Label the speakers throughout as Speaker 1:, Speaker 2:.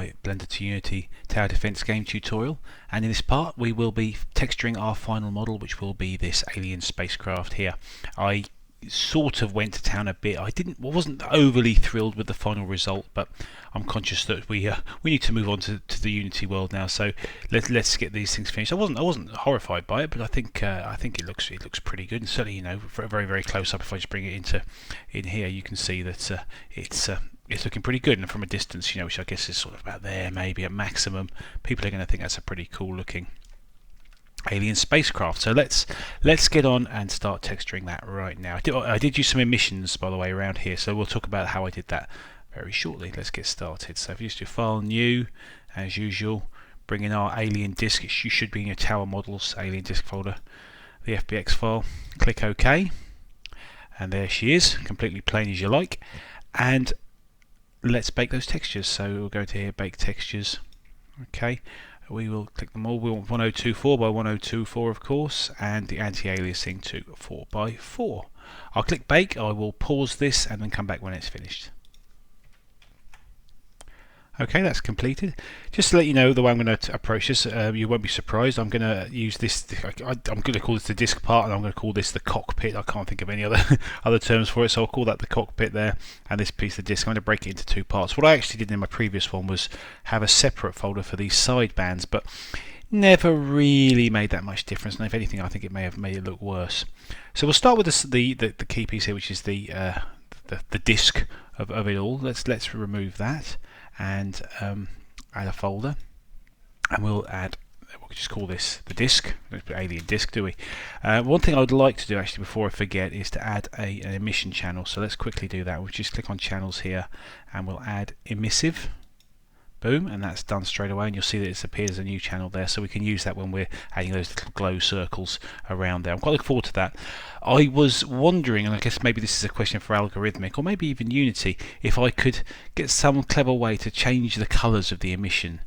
Speaker 1: my Blender to Unity tower defense game tutorial, and in this part we will be texturing our final model, which will be this alien spacecraft here. I sort of went to town a bit. I wasn't overly thrilled with the final result, but I'm conscious that we need to move on to the Unity world now. So let's get these things finished. I wasn't horrified by it, but I think it looks pretty good. And certainly, for a very very close up, if I just bring it in here, you can see that it's looking pretty good. And from a distance, which I guess is sort of about there, maybe at maximum, people are going to think that's a pretty cool looking alien spacecraft. So let's get on and start texturing that right now. I did use some emissions, by the way, around here, so we'll talk about how I did that very shortly. Let's get started. So if you just do File, New, as usual, bring in our alien disk. You should be in your Tower Models alien disk folder, the FBX file. Click OK, and there she is, completely plain as you like. And let's bake those textures. So we'll go to here, Bake Textures. Okay. We will click them all. We want 1024 by 1024, of course, and the anti-aliasing to 4 by 4. I'll click Bake. I will pause this and then come back when it's finished. Okay, that's completed. Just to let you know the way I'm going to approach this, you won't be surprised. I'm going to use this. I'm going to call this the disk part, and I'm going to call this the cockpit. I can't think of any other terms for it, so I'll call that the cockpit there. And this piece of disk, I'm going to break it into two parts. What I actually did in my previous one was have a separate folder for these side bands, but never really made that much difference. And if anything, I think it may have made it look worse. So we'll start with the key piece here, which is the disk of it all. Let's remove that and add a folder, and we'll just call this the disk. Let's put alien disk, do we? One thing I would like to do actually before I forget is to add an emission channel. So let's quickly do that. We'll just click on channels here, and we'll add emissive. Boom, and that's done straight away, and you'll see that it appears a new channel there, so we can use that when we're adding those little glow circles around there. I'm quite looking forward to that. I was wondering, and I guess maybe this is a question for Algorithmic, or maybe even Unity, if I could get some clever way to change the colours of the emission,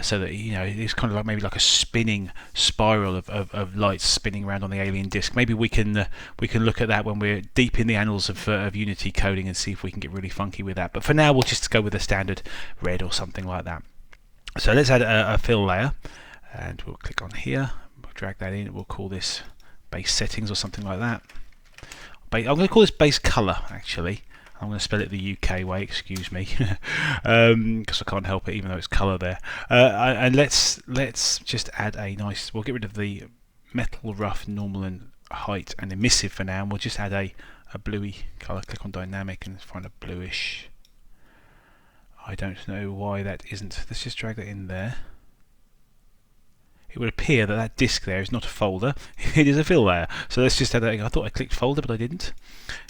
Speaker 1: so that it's kind of like maybe like a spinning spiral of lights spinning around on the alien disk. Maybe we can look at that when we're deep in the annals of Unity coding and see if we can get really funky with that. But for now, we'll just go with a standard red or something like that. So let's add a fill layer, and we'll click on here. We'll drag that in. We'll call this base settings or something like that. I'm going to call this base color actually. I'm going to spell it the UK way, excuse me, because I can't help it, even though it's colour there. And let's just add a nice. We'll get rid of the metal, rough, normal, and height, and emissive for now. And we'll just add a bluey colour. Click on dynamic and find a bluish. I don't know why that isn't. Let's just drag that in there. It would appear that disk there is not a folder. It is a fill layer. So let's just add that. I thought I clicked folder, but I didn't.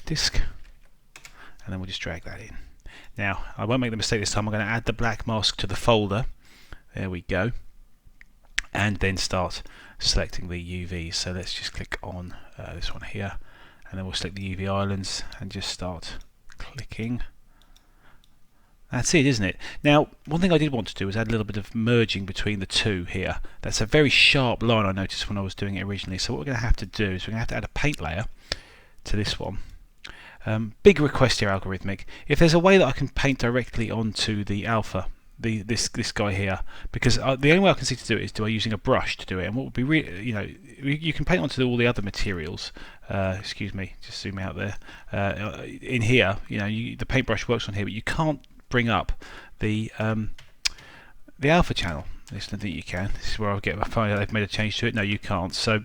Speaker 1: Disk. And then we'll just drag that in. Now, I won't make the mistake this time. I'm going to add the black mask to the folder. There we go. And then start selecting the UVs. So let's just click on this one here. And then we'll select the UV islands and just start clicking. That's it, isn't it? Now, one thing I did want to do was add a little bit of merging between the two here. That's a very sharp line I noticed when I was doing it originally. So what we're going to have to do is we're going to have to add a paint layer to this one. Big request here, Algorithmic. If there's a way that I can paint directly onto the alpha, this guy here, because the only way I can see to do it is by using a brush to do it. And what would be you can paint onto all the other materials. Excuse me, just zoom out there. In here, the paintbrush works on here, but you can't bring up the alpha channel. I don't think you can. This is where I'll find out they've made a change to it. No, you can't. So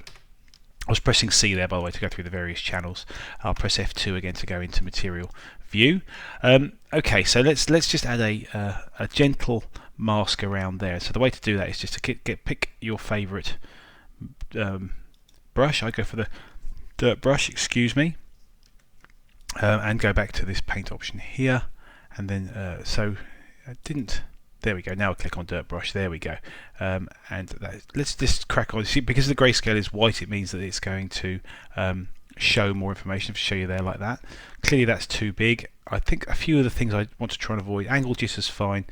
Speaker 1: I was pressing C there, by the way, to go through the various channels. I'll press F2 again to go into material view. Okay, so let's just add a gentle mask around there. So the way to do that is just to pick your favourite brush. I go for the dirt brush, excuse me, and go back to this paint option here, and then so I didn't. There we go. Now I'll click on dirt brush. There we go. And let's just crack on. See, because the grayscale is white, it means that it's going to show more information. Show you there like that. Clearly, that's too big. I think a few of the things I want to try and avoid. Angle jitter's fine.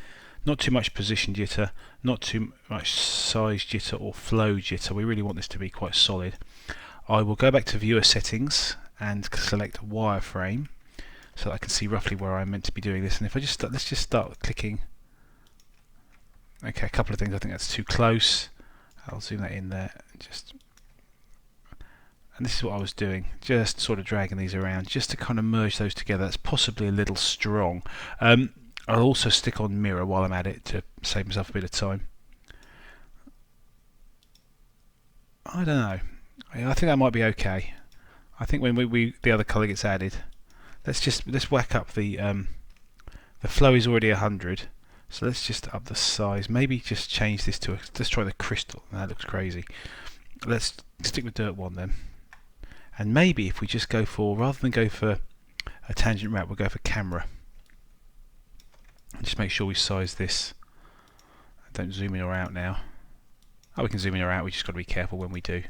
Speaker 1: Not too much position jitter. Not too much size jitter or flow jitter. We really want this to be quite solid. I will go back to viewer settings and select wireframe, so that I can see roughly where I'm meant to be doing this. And if I just let's just start clicking Okay, a couple of things. I think that's too close. I'll zoom that in there. And this is what I was doing, just sort of dragging these around, just to kind of merge those together. That's possibly a little strong. I'll also stick on mirror while I'm at it to save myself a bit of time. I don't know. I think that might be okay. I think when the other colour gets added, let's whack up the flow is already 100, so let's just up the size. Maybe just change this to let's try the crystal. That looks crazy. Let's stick with Dirt 1 then. And maybe if we just go for, rather than go for a tangent route, we'll go for camera. And just make sure we size this. Don't zoom in or out now. Oh, we can zoom in or out, we just got to be careful when we do.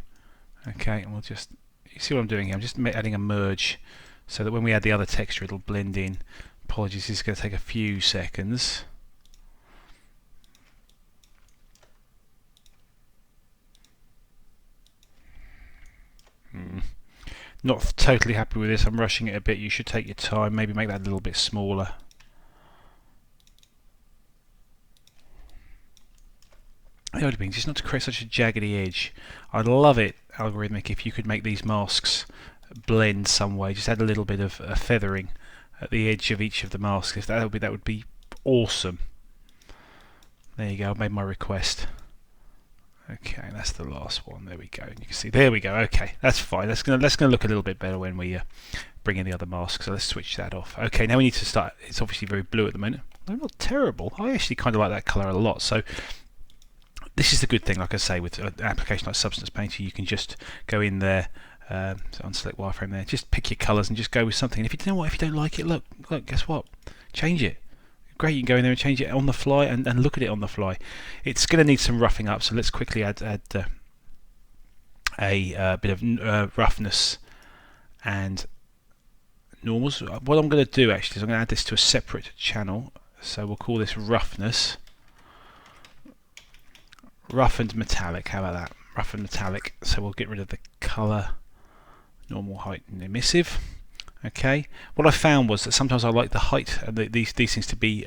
Speaker 1: Okay, and we'll just, you see what I'm doing here? I'm just adding a merge so that when we add the other texture it'll blend in. Apologies, this is going to take a few seconds. Not totally happy with this. I'm rushing it a bit. You should take your time. Maybe make that a little bit smaller. It would have been just not to create such a jaggedy edge. I'd love it, Algorithmic, if you could make these masks blend some way. Just add a little bit of feathering at the edge of each of the masks. If that would be awesome. There you go. I've made my request. Okay, that's the last one. There we go. You can see. There we go. Okay, that's fine. That's gonna look a little bit better when we bring in the other mask. So let's switch that off. Okay, now we need to start. It's obviously very blue at the moment. They're not terrible. I actually kind of like that colour a lot. So this is the good thing. Like I say, with an application like Substance Painter, you can just go in there. So unselect wireframe there. Just pick your colours and just go with something. And if you don't know what, if you don't like it, look. Guess what? Change it. Great, you can go in there and change it on the fly and look at it on the fly. It's going to need some roughing up, so let's quickly add a bit of roughness and normals. What I'm going to do actually is I'm going to add this to a separate channel, so we'll call this roughness. Rough and metallic, how about that? Rough and metallic, so we'll get rid of the colour, normal, height and emissive. Okay, what I found was that sometimes I like the height and these things to be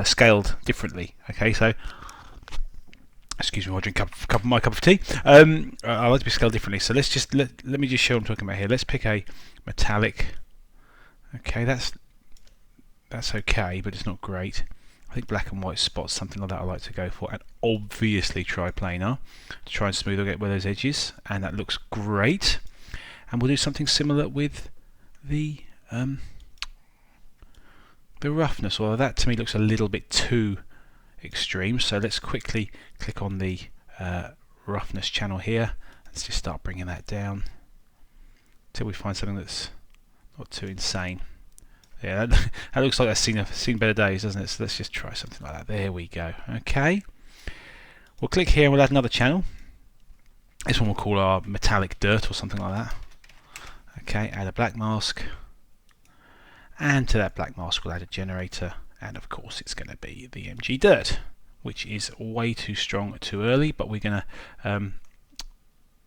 Speaker 1: scaled differently. Okay, so excuse me while I drink my cup of tea. I like to be scaled differently. So let's just let me just show what I'm talking about here. Let's pick a metallic. Okay, that's okay, but it's not great. I think black and white spots, something like that, I like to go for, and obviously triplanar to try and smooth out where those edges, and that looks great. And we'll do something similar with the roughness, although that to me looks a little bit too extreme. So let's quickly click on the roughness channel here. Let's just start bringing that down till we find something that's not too insane. Yeah, that looks like that's seen better days, doesn't it? So let's just try something like that. There we go. Okay, we'll click here and we'll add another channel. This one we'll call our metallic dirt or something like that. Okay, add a black mask, and to that black mask we'll add a generator, and of course it's going to be the MG Dirt, which is way too strong too early, but we're going to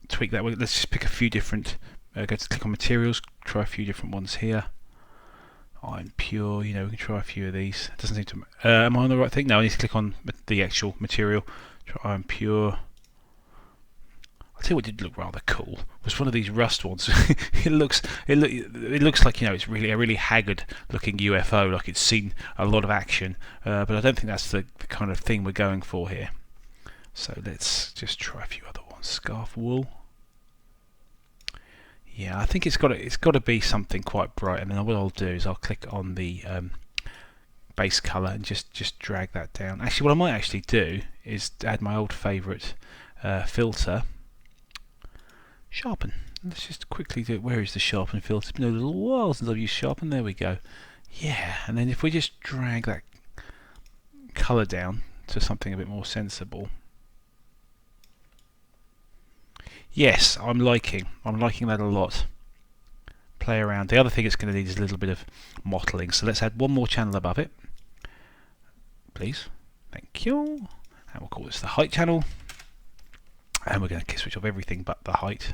Speaker 1: tweak that. Let's just pick a few different, go to click on materials, try a few different ones here. Iron Pure, we can try a few of these. It doesn't seem to, am I on the right thing? No, I need to click on the actual material. Try Iron Pure. I'll tell you what did look rather cool was one of these rust ones. it looks like it's really a really haggard looking UFO, like it's seen a lot of action, but I don't think that's the kind of thing we're going for here. So let's just try a few other ones. Scarf wool. Yeah, I think it's got to be something quite bright, and then what I'll do is I'll click on the base colour and just drag that down. Actually, what I might actually do is add my old favourite filter. Sharpen. Let's just quickly do it. Where is the sharpen filter? It's been a little while since I've used sharpen. There we go. Yeah, and then if we just drag that colour down to something a bit more sensible. Yes, I'm liking that a lot. Play around. The other thing it's going to need is a little bit of mottling. So let's add one more channel above it, please. Thank you. And we'll call this the height channel. And we're going to switch off everything but the height.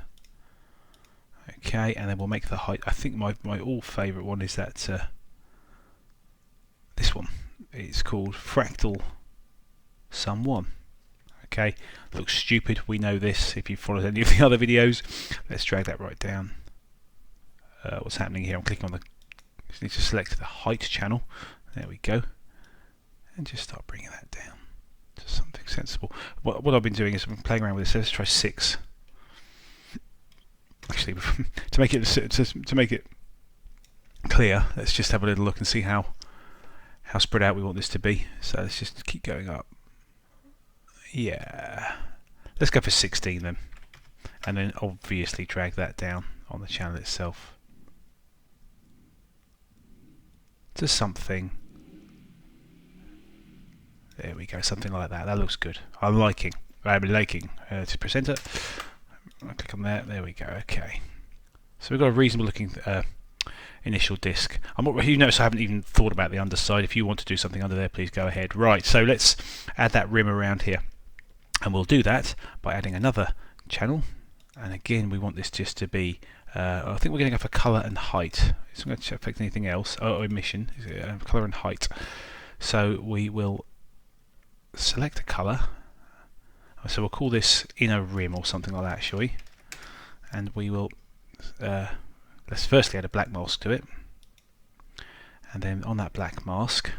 Speaker 1: Okay, and then we'll make the height. I think my all favourite one is that this one. It's called Fractal Sum1. Okay, looks stupid, we know this if you've followed any of the other videos. Let's drag that right down. What's happening here, I'm clicking on the, just need to select the height channel, there we go, and just start bringing that down to something sensible. What I've been doing is I've been playing around with this. Let's try 6. Actually, to make it clear, let's just have a little look and see how spread out we want this to be. So let's just keep going up. Yeah, let's go for 16 then, and then obviously drag that down on the channel itself to something. There we go, something like that. That looks good. I'm liking to presenter. I'll click on there. There we go. Okay, so we've got a reasonable looking initial disc. You notice I haven't even thought about the underside. If you want to do something under there, please go ahead. Right, so let's add that rim around here, and we'll do that by adding another channel. And again, we want this just to be I think we're going to go for colour and height. It's not going to affect anything else. Emission, colour and height. So we will select a colour. So we'll call this inner rim or something like that, shall we? And we will let's firstly add a black mask to it, and then on that black mask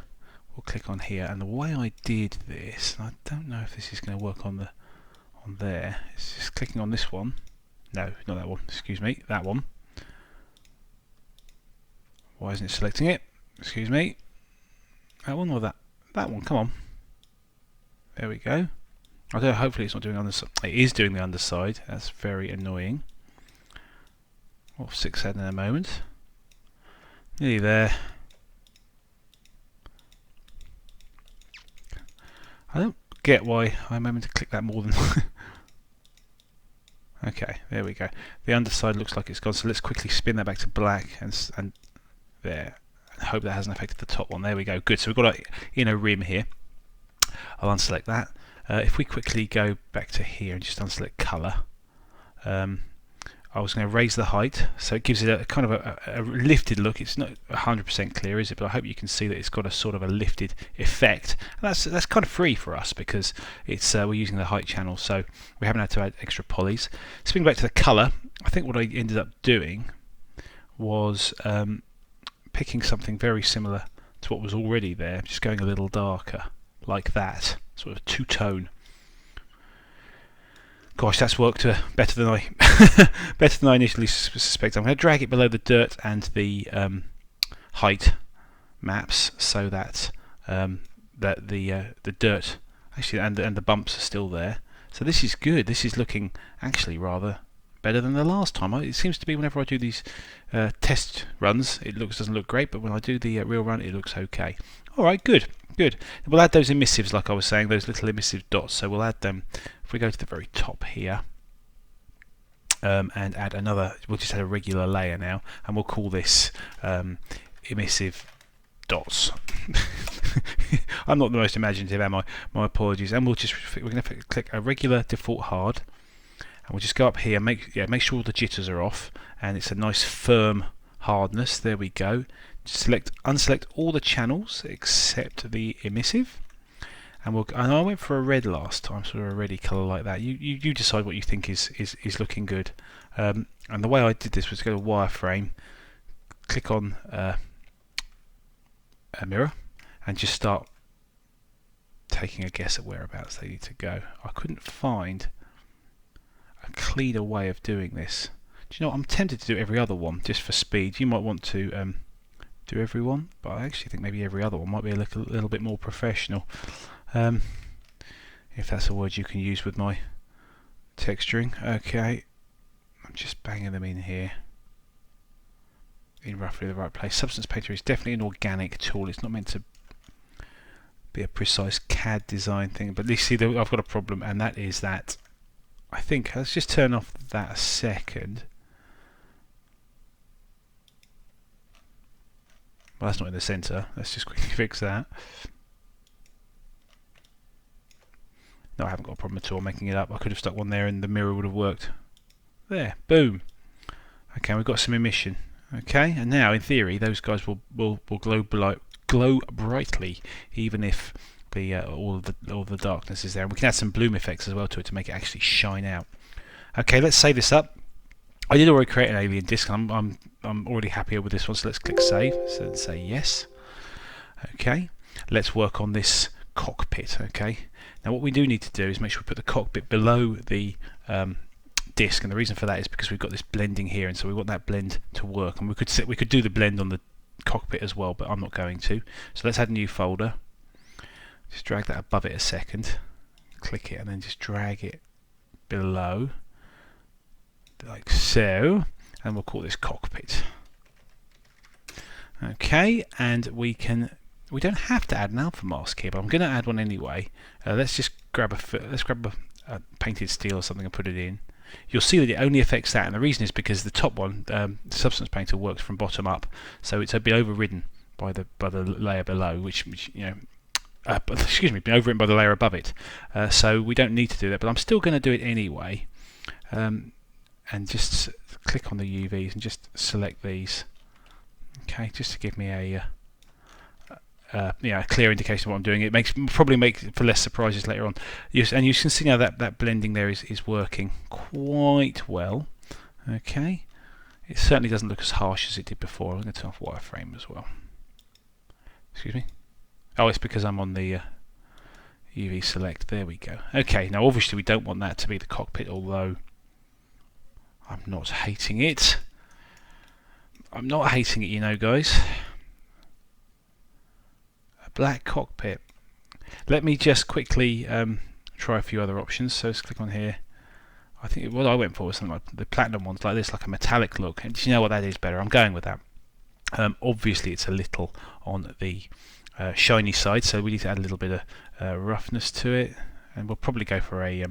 Speaker 1: we'll click on here. And the way I did this, I don't know if this is going to work on there. It's just clicking on this one. No, not that one. Excuse me, that one. Why isn't it selecting it? Excuse me. That one or that one? Come on. There we go. I don't know, hopefully it's not doing underside. It is doing the underside. That's very annoying. We'll fix that in a moment. Nearly there. I don't get why I'm having to click that more than okay, there we go. The underside looks like it's gone, so let's quickly spin that back to black and there. I hope that hasn't affected the top one. There we go. Good. So we've got our inner rim here. I'll unselect that. If we quickly go back to here and just unselect colour, I was going to raise the height, so it gives it a kind of a lifted look. It's not 100% clear, is it? But I hope you can see that it's got a sort of a lifted effect. And that's kind of free for us because it's we're using the height channel, so we haven't had to add extra polys. Spinning back to the colour, I think what I ended up doing was picking something very similar to what was already there, just going a little darker, like that, sort of two-tone. Gosh, that's worked better than I initially suspected. I'm going to drag it below the dirt and the height maps so that that the dirt actually and the bumps are still there. So this is good. This is looking actually rather better than the last time. It seems to be whenever I do these test runs, it doesn't look great, but when I do the real run, it looks okay. All right, good. Good. We'll add those emissives, like I was saying, those little emissive dots. So we'll add them. If we go to the very top here and add another, we'll just add a regular layer now, and we'll call this emissive dots. I'm not the most imaginative, am I? My apologies. And we're going to click a regular default hard, and we'll just go up here. Make sure all the jitters are off, and it's a nice firm hardness. There we go. Unselect all the channels except the emissive, and I went for a red last time, sort of a reddy colour like that. You decide what you think is looking good. And the way I did this was go to wireframe, click on a mirror, and just start taking a guess at whereabouts they need to go. I couldn't find a cleaner way of doing this. Do you know what? I'm tempted to do every other one just for speed. You might want to do every one, but I actually think maybe every other one might be a little bit more professional, if that's a word you can use with my texturing. Okay, I'm just banging them in here in roughly the right place. Substance Painter is definitely an organic tool. It's not meant to be a precise CAD design thing, but you see I've got a problem, and that is that I think, let's just turn off that a second. Well, that's not in the centre. Let's just quickly fix that. No, I haven't got a problem at all making it up. I could have stuck one there and the mirror would have worked. There, boom. Okay, we've got some emission. Okay, and now in theory those guys will glow brightly, even if basically all the darkness is there. And we can add some bloom effects as well to it to make it actually shine out. Okay, let's save this up. I did already create an alien disc. I'm already happier with this one, so let's click save. So let's say yes. Okay, let's work on this cockpit. Okay, now what we do need to do is make sure we put the cockpit below the disc, and the reason for that is because we've got this blending here, and so we want that blend to work. And we could do the blend on the cockpit as well, but I'm not going to. So let's add a new folder. Just drag that above it a second, click it, and then just drag it below, like so, and we'll call this cockpit. Okay, and we don't have to add an alpha mask here, but I'm going to add one anyway. Let's just grab a painted steel or something and put it in. You'll see that it only affects that, and the reason is because the top one, Substance Painter, works from bottom up, so it's been overridden by the layer below, which you know, excuse me, been overridden by the layer above it. So we don't need to do that, but I'm still going to do it anyway, and just click on the UVs and just select these. Okay, just to give me a clear indication of what I'm doing. It probably makes for less surprises later on. And you can see now that blending there is working quite well. Okay, it certainly doesn't look as harsh as it did before. I'm going to turn off wireframe as well. Excuse me. Oh, it's because I'm on the UV select. There we go. Okay, now obviously we don't want that to be the cockpit, although I'm not hating it. I'm not hating it, you know, guys. Black cockpit. Let me just quickly try a few other options. So let's click on here. I think what I went for was something like the platinum ones, like this, like a metallic look. And do you know what that is better? I'm going with that. Obviously, it's a little on the shiny side, so we need to add a little bit of roughness to it, and we'll probably go for a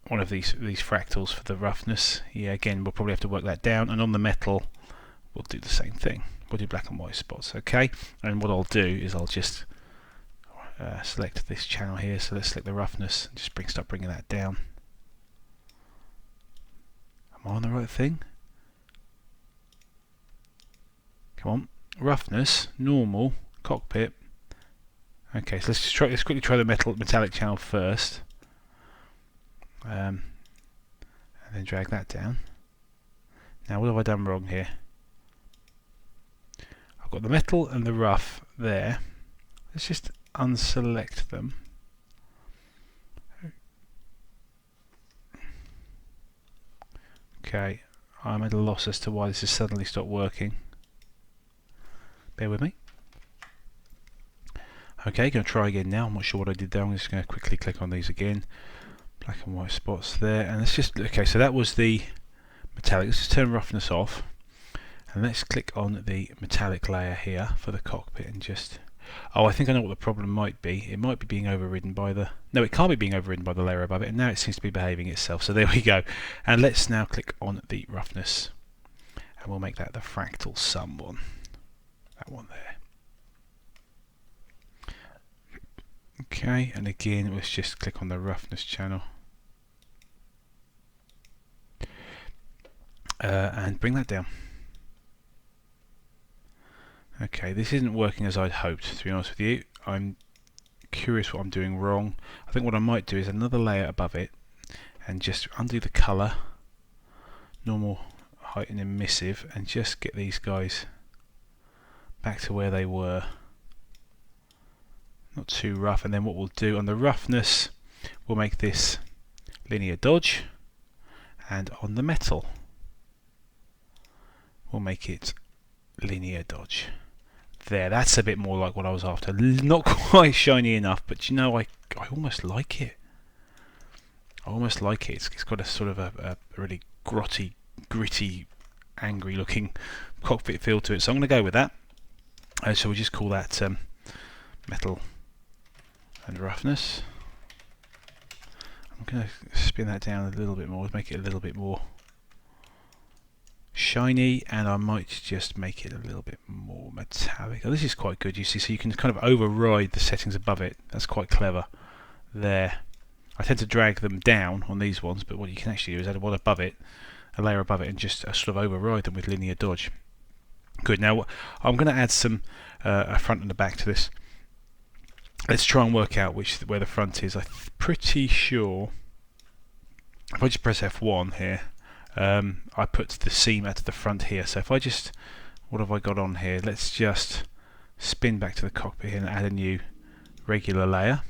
Speaker 1: one of these fractals for the roughness. Yeah, again, we'll probably have to work that down. And on the metal, we'll do the same thing. We'll do black and white spots, okay? And what I'll do is I'll just select this channel here. So let's select the roughness and just start bringing that down. Am I on the right thing? Come on, roughness, normal, cockpit. Okay, so let's quickly try the metallic channel first, and then drag that down. Now, what have I done wrong here? Got the metal and the rough there. Let's just unselect them. Okay, I'm at a loss as to why this has suddenly stopped working. Bear with me. Okay, going to try again now. I'm not sure what I did there. I'm just going to quickly click on these again. Black and white spots there, and let's just okay. So that was the metallic. Let's just turn roughness off. And let's click on the metallic layer here for the cockpit and just... Oh, I think I know what the problem might be. It might be being overridden by the... No, it can't be being overridden by the layer above it, and now it seems to be behaving itself. So there we go. And let's now click on the roughness. And we'll make that the fractal sum one. That one there. Okay, and again, let's just click on the roughness channel. And bring that down. Okay, this isn't working as I'd hoped, to be honest with you. I'm curious what I'm doing wrong. I think what I might do is another layer above it and just undo the colour, normal height and emissive, and just get these guys back to where they were. Not too rough. And then what we'll do on the roughness, we'll make this linear dodge, and on the metal we'll make it linear dodge. There, that's a bit more like what I was after. Not quite shiny enough, but you know, I almost like it. I almost like it. It's got a sort of a really grotty, gritty, angry looking cockpit feel to it. So I'm going to go with that. So we'll just call that metal and roughness. I'm going to spin that down a little bit more, make it a little bit more shiny, and I might just make it a little bit more metallic. Oh, this is quite good, you see, so you can kind of override the settings above it. That's quite clever. There. I tend to drag them down on these ones, but what you can actually do is add one above it, a layer above it, and just sort of override them with linear dodge. Good. Now I'm going to add some a front and a back to this let's try and work out where the front is. I'm pretty sure if I just press F1 here, I put the seam out to the front here. So if I just, what have I got on here? Let's just spin back to the cockpit here and add a new regular layer.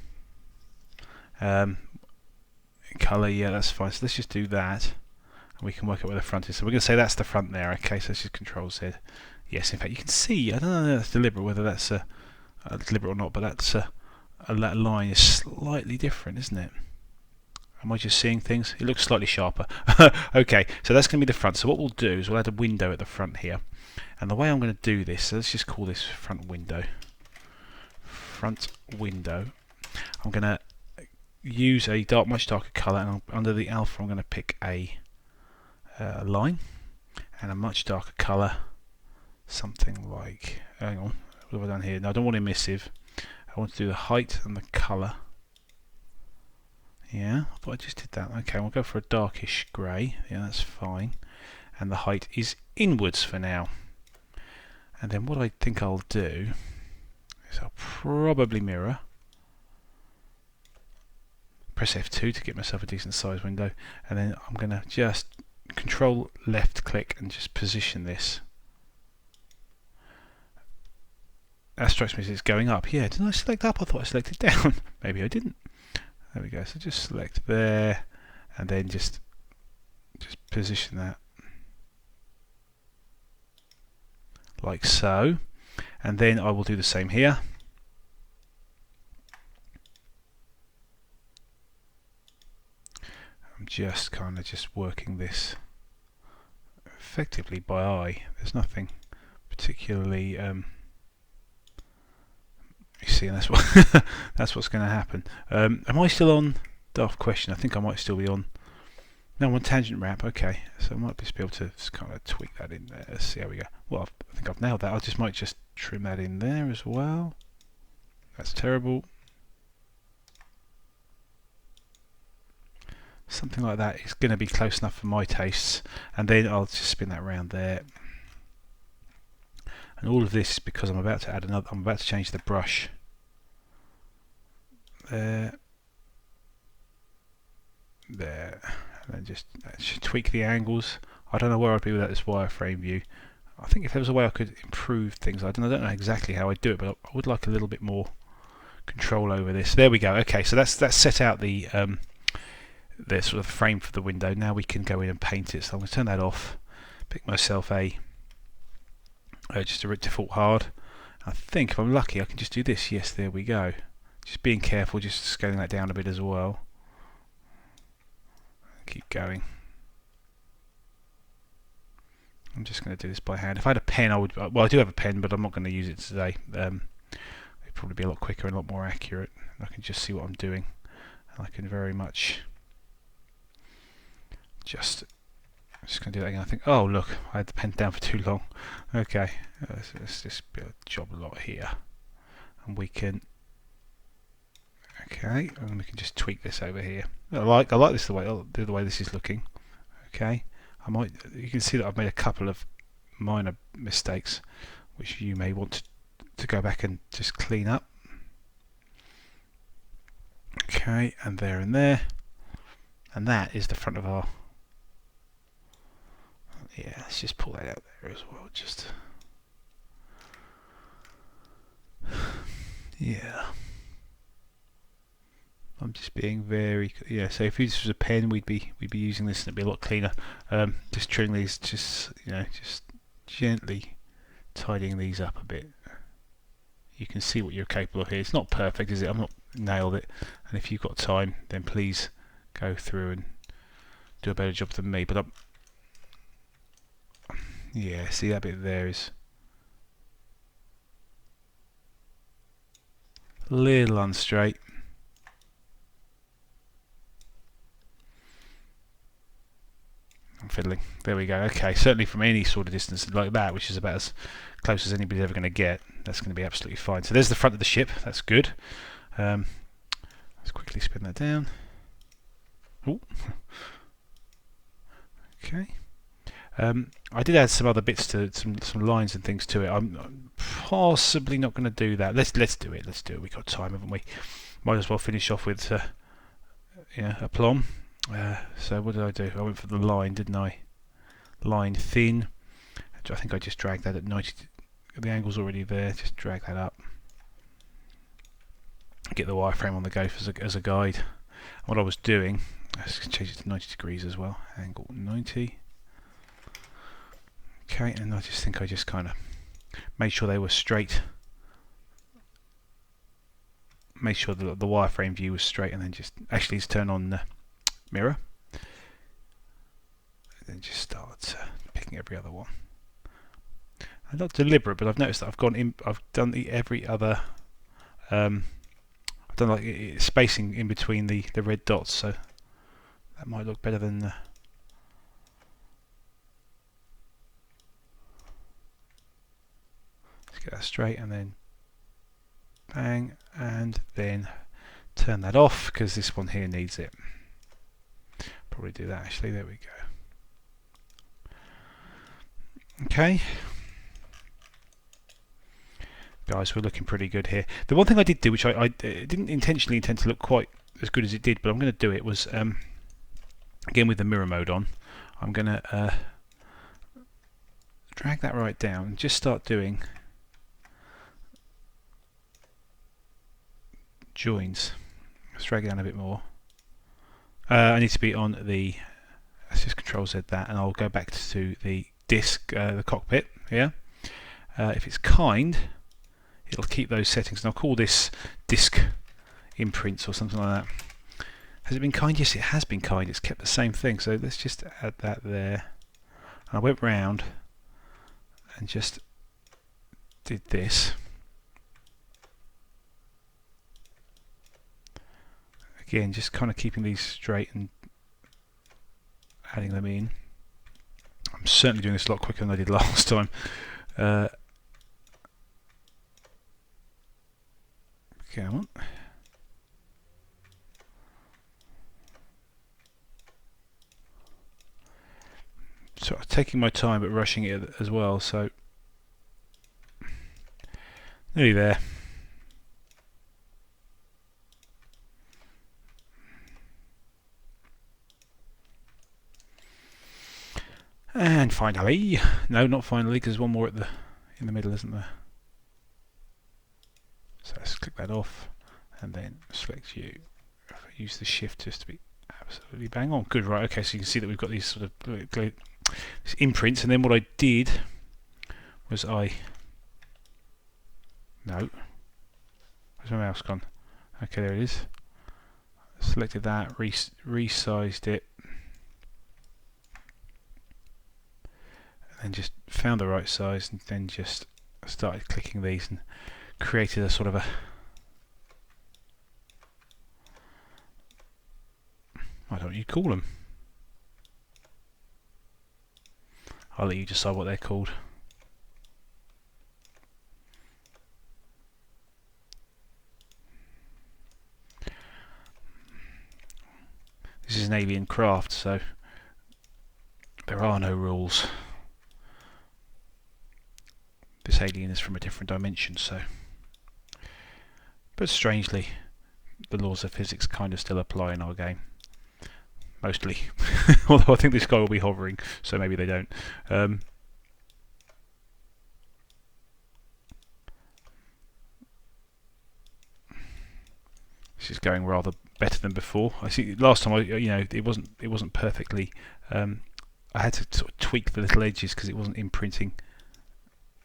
Speaker 1: Colour, yeah, that's fine. So let's just do that, and we can work out where the front is. So we're going to say that's the front there. Okay, so let's just Control Z. Yes, in fact, you can see. I don't know if that's deliberate, whether that's deliberate or not, but that's that line is slightly different, isn't it? Am I just seeing things? It looks slightly sharper. Okay, so that's going to be the front. So what we'll do is we'll add a window at the front here. And the way I'm going to do this, so let's just call this front window. Front window. I'm going to use a much darker colour, and under the alpha I'm going to pick a line and a much darker colour, something like, hang on, what have I done here? No, I don't want emissive. I want to do the height and the colour. Yeah, I thought I just did that. Okay, we'll go for a darkish grey. Yeah, that's fine. And the height is inwards for now. And then what I think I'll do is I'll probably mirror. Press F2 to get myself a decent size window, and then I'm going to just Control left click and just position this. That strikes me as it's going up. Yeah, didn't I select up? I thought I selected down. Maybe I didn't. There we go. So just select there, and then just position that like so. And then I will do the same here. I'm just kind of just working this effectively by eye. There's nothing particularly you see, and that's what that's what's going to happen. Am I still on Daft Question? I think I might still be on. No, I'm on Tangent Wrap. Okay, so I might just be able to just kind of tweak that in there. Let's see how we go. Well, I think I've nailed that. I might just trim that in there as well. That's terrible. Something like that is going to be close enough for my tastes, and then I'll just spin that around there. And all of this is because I'm about to add another. I'm about to change the brush. There, and then just tweak the angles. I don't know where I'd be without this wireframe view. I think if there was a way I could improve things, I don't know exactly how I'd do it, but I would like a little bit more control over this. There we go. Okay, so that's set out the sort of frame for the window. Now we can go in and paint it. So I'm going to turn that off. Pick myself just a default hard. I think if I'm lucky I can just do this. Yes, there we go. Just being careful, just scaling that down a bit as well. Keep going. I'm just going to do this by hand. If I had a pen, I would. Well, I do have a pen, but I'm not going to use it today. It'd probably be a lot quicker and a lot more accurate. I can just see what I'm doing, and I can very much I'm just going to do that again. I think, oh look, I had the pen down for too long. Okay, let's just be a job lot here, and we can. Okay, and we can just tweak this over here. I like this the way this is looking. Okay, you can see that I've made a couple of minor mistakes, which you may want to go back and just clean up. Okay, and there, and that is the front of our. Yeah, let's just pull that out there as well. Just yeah. I'm just being very So if this was a pen, we'd be using this, and it'd be a lot cleaner. Just trimming these, just gently tidying these up a bit. You can see what you're capable of here. It's not perfect, is it? I've not nailed it. And if you've got time, then please go through and do a better job than me. But yeah, see that bit there is a little unstraight. I'm fiddling. There we go. Okay, certainly from any sort of distance like that, which is about as close as anybody's ever going to get, that's going to be absolutely fine. So there's the front of the ship. That's good. Let's quickly spin that down. Ooh. Okay. I did add some other bits to some lines and things to it. possibly not going to do that. Let's do it. Let's do it. We've got time, haven't we? Might as well finish off with aplomb. So what did I do? I went for the line, didn't I? Line thin. I think I just dragged that at 90. The angle's already there. Just drag that up. Get the wireframe on the go as a guide. What I was doing, let's change it to 90 degrees as well. Angle 90. Okay, and I just think I just kind of made sure they were straight. Made sure that the wireframe view was straight, and then just actually turn on the mirror. And then just start picking every other one. I'm not deliberate, but I've noticed that I've gone in. I've done every other. I've done like spacing in between the red dots, so that might look better than. Let's get that straight, and then bang, and then turn that off because this one here needs it. Probably do that actually. There we go. Okay. Guys, we're looking pretty good here. The one thing I did do, which I didn't intentionally intend to look quite as good as it did, but I'm going to do it, was again with the mirror mode on, I'm going to drag that right down and just start doing joins. Let's drag it down a bit more. I need to be on the, let's just Control Z that, and I'll go back to the disc, the cockpit here. If it's kind, it'll keep those settings, and I'll call this disc imprints or something like that. Has it been kind? Yes, it has been kind. It's kept the same thing. So let's just add that there. And I went round and just did this. Again, just kind of keeping these straight and adding them in. I'm certainly doing this a lot quicker than I did last time. Come on. So I'm taking my time but rushing it as well, so nearly there. And finally, no, not finally, because there's one more in the middle, isn't there? So let's click that off, and then select you. Use the shift just to be absolutely bang on. Good, right? Okay, so you can see that we've got these sort of these imprints, and then what I did was no, where's my mouse gone? Okay, there it is. Selected that, resized it, and then just found the right size, and then just started clicking these and created a sort of a I don't know what you call them. I'll let you decide what they're called. This is an alien craft, so there are no rules. This alien is from a different dimension, so. But strangely, the laws of physics kind of still apply in our game. Mostly. Although I think this guy will be hovering, so maybe they don't. This is going rather better than before. I see. Last time, it wasn't perfectly. I had to sort of tweak the little edges because it wasn't imprinting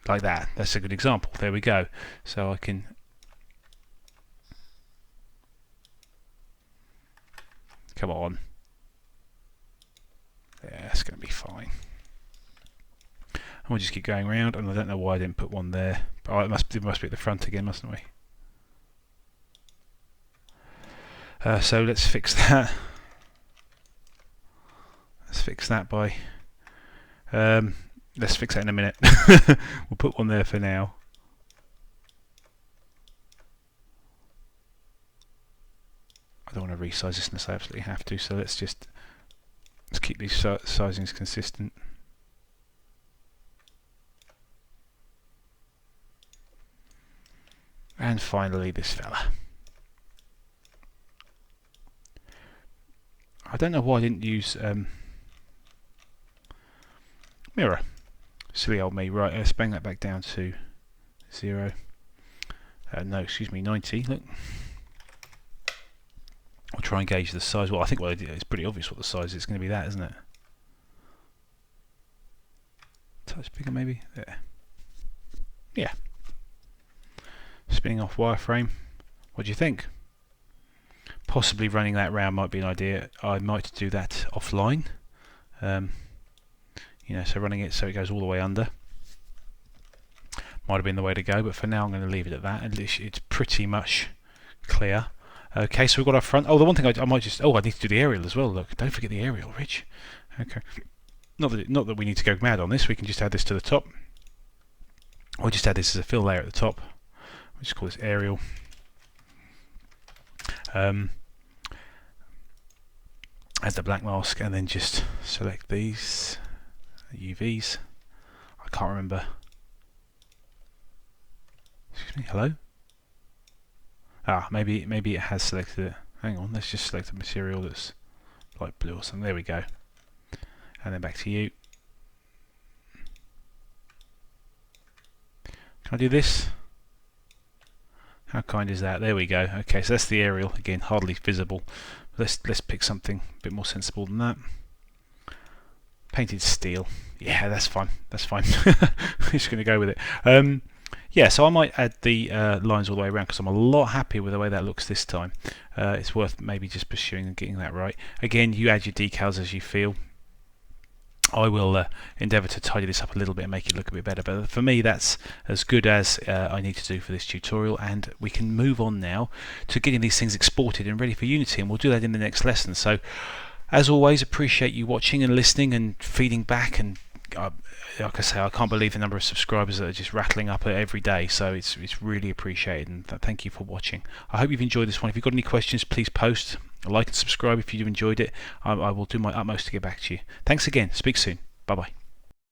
Speaker 1: like that. That's a good example. There we go. So I can. Come on. Yeah, it's going to be fine. And we'll just keep going around, and I don't know why I didn't put one there. But it must be at the front again, mustn't we? So let's fix that. Let's fix that by. Let's fix that in a minute. We'll put one there for now. I don't want to resize this unless I absolutely have to, so let's keep these sizings consistent. And finally this fella. I don't know why I didn't use mirror. Silly old me. Right, let's bang that back down to 0. No, excuse me, 90. Look. I'll try and gauge the size. Well, I think it's pretty obvious what the size is. It's going to be that, isn't it? Touch bigger, maybe. There. Yeah. Spinning off wireframe. What do you think? Possibly running that round might be an idea. I might do that offline. You know, so running it so it goes all the way under. Might have been the way to go, but for now I'm going to leave it at that. It's pretty much clear. Okay, so we've got our front. Oh, the one thing I might just... Oh, I need to do the aerial as well. Look, don't forget the aerial, Rich. Okay. Not that we need to go mad on this. We can just add this to the top. Or just add this as a fill layer at the top. We'll just call this aerial. Add the black mask and then just select these UVs. I can't remember. Excuse me, hello? Ah, maybe it has selected it. Hang on, let's just select a material that's light blue or something. There we go. And then back to you. Can I do this? How kind is that? There we go. Okay, so that's the aerial. Again, hardly visible. Let's pick something a bit more sensible than that. Painted steel. Yeah, that's fine. That's fine. I'm just going to go with it. Yeah, so I might add the lines all the way around because I'm a lot happier with the way that looks this time. It's worth maybe just pursuing and getting that right. Again, you add your decals as you feel. I will endeavour to tidy this up a little bit and make it look a bit better, but for me that's as good as I need to do for this tutorial, and we can move on now to getting these things exported and ready for Unity, and we'll do that in the next lesson. So as always, appreciate you watching and listening and feeding back, and like I say, I can't believe the number of subscribers that are just rattling up every day, so it's really appreciated, and thank you for watching. I hope you've enjoyed this one. If you've got any questions, please post. Like and subscribe if you've enjoyed it. I will do my utmost to get back to you. Thanks again. Speak soon. Bye bye.